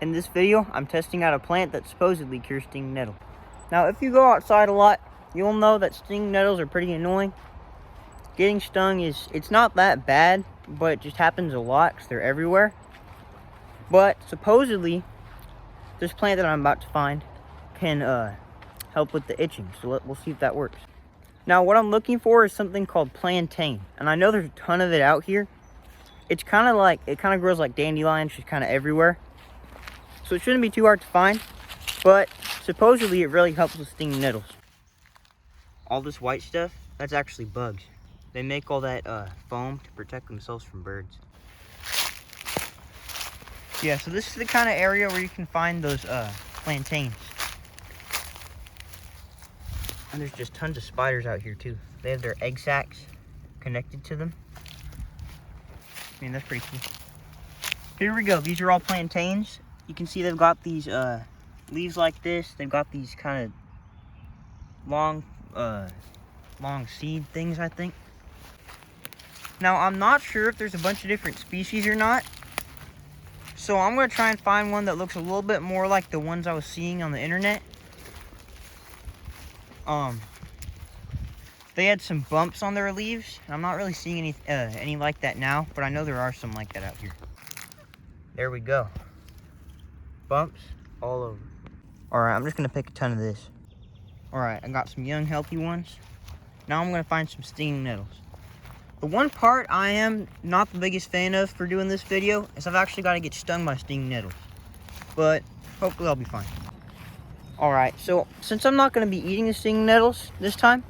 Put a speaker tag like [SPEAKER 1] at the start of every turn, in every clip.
[SPEAKER 1] In this video, I'm testing out a plant that supposedly cures stinging nettles. Now, if you go outside a lot, you'll know that stinging nettles are pretty annoying. Getting stung it's not that bad, but it just happens a lot because they're everywhere. But supposedly, this plant that I'm about to find can help with the itching. So we'll see if that works. Now, what I'm looking for is something called plantain. And I know there's a ton of it out here. It's kind of grows like dandelions, just kind of everywhere. So it shouldn't be too hard to find, but supposedly it really helps with stinging nettles. All this white stuff, that's actually bugs. They make all that foam to protect themselves from birds. Yeah, so this is the kind of area where you can find those plantains. And there's just tons of spiders out here too. They have their egg sacs connected to them. I mean, that's pretty cool. Here we go. These are all plantains. You can see they've got these leaves like this. They've got these kind of long seed things, I think. Now, I'm not sure if there's a bunch of different species or not. So I'm going to try and find one that looks a little bit more like the ones I was seeing on the internet. They had some bumps on their leaves. I'm not really seeing any like that now, but I know there are some like that out here. There we go. Bumps all over. Alright, I'm just going to pick a ton of this. Alright, I got some young, healthy ones. Now I'm going to find some stinging nettles. The one part I am not the biggest fan of for doing this video is I've actually got to get stung by stinging nettles. But hopefully I'll be fine. Alright, so since I'm not going to be eating the stinging nettles this time,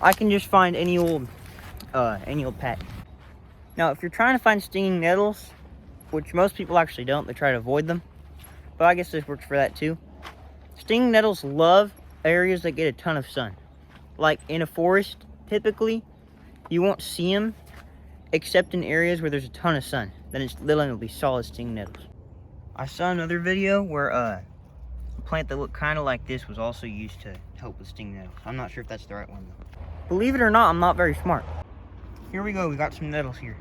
[SPEAKER 1] I can just find any old pet. Now, if you're trying to find stinging nettles, which most people actually don't, they try to avoid them, but I guess this works for that too. Stinging nettles love areas that get a ton of sun. Like in a forest, typically, you won't see them except in areas where there's a ton of sun. Then it's literally solid stinging nettles. I saw another video where a plant that looked kind of like this was also used to help with stinging nettles. I'm not sure if that's the right one though. Believe it or not, I'm not very smart. Here we go, we got some nettles here.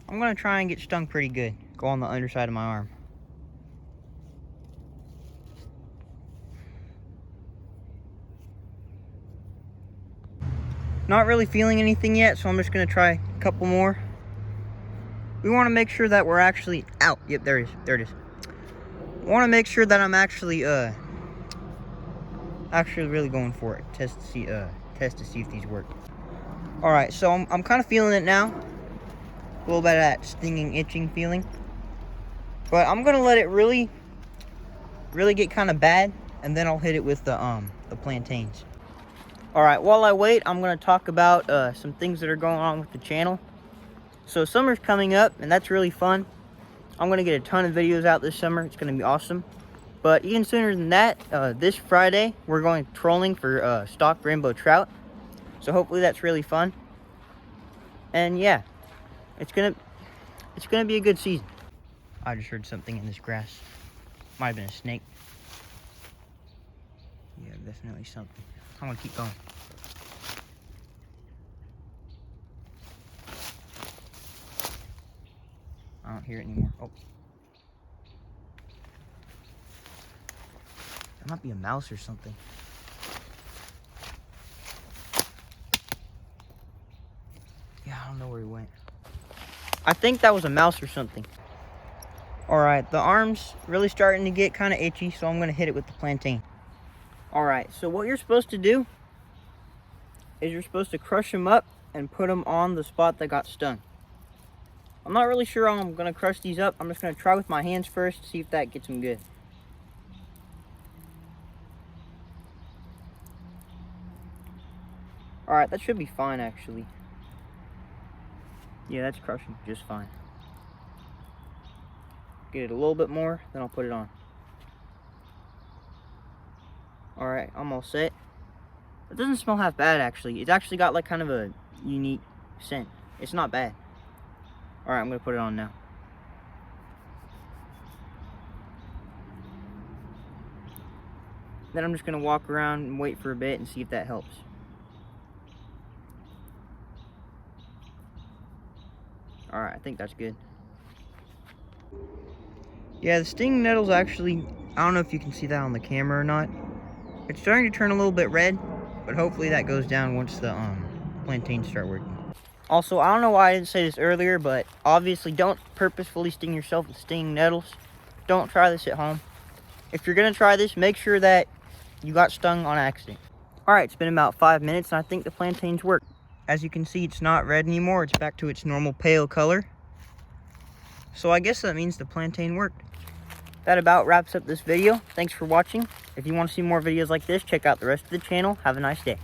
[SPEAKER 1] I'm gonna try and get stung pretty good. Go on the underside of my arm. Not really feeling anything yet, so I'm just gonna try a couple more. We wanna make sure that we're actually out. Yep, there it is. I wanna make sure that I'm actually really going for it. Test to see if these work. Alright, so I'm kind of feeling it now. A little bit of that stinging, itching feeling. But I'm gonna let it really get kind of bad, and then I'll hit it with the plantains. Alright, while I wait, I'm gonna talk about some things that are going on with the channel. So summer's coming up, and that's really fun. I'm gonna get a ton of videos out this summer. It's gonna be awesome. But even sooner than that, this Friday, we're going trolling for stocked rainbow trout. So hopefully that's really fun. And yeah, it's gonna be a good season. I just heard something in this grass. Might have been a snake. Yeah, definitely something. I'm gonna keep going. I don't hear it anymore. Oh. That might be a mouse or something. Yeah, I don't know where he went. I think that was a mouse or something. Alright, the arm's really starting to get kind of itchy, so I'm going to hit it with the plantain. Alright, so what you're supposed to do is you're supposed to crush them up and put them on the spot that got stung. I'm not really sure how I'm going to crush these up. I'm just going to try with my hands first, see if that gets them good. Alright, that should be fine actually. Yeah, that's crushing just fine. Get it a little bit more, then I'll put it on. Alright, I'm all set. It doesn't smell half bad actually. It's actually got like kind of a unique scent. It's not bad. Alright, I'm going to put it on now. Then I'm just going to walk around and wait for a bit and see if that helps. Alright, I think that's good. Yeah, the stinging nettles actually, I don't know if you can see that on the camera or not. It's starting to turn a little bit red, but hopefully that goes down once the plantains start working. Also, I don't know why I didn't say this earlier, but obviously don't purposefully sting yourself with stinging nettles. Don't try this at home. If you're gonna try this, make sure that you got stung on accident. All right, it's been about 5 minutes and I think the plantains work. As you can see, it's not red anymore. It's back to its normal pale color. So I guess that means the plantain worked. That about wraps up this video. Thanks for watching. If you want to see more videos like this, check out the rest of the channel. Have a nice day.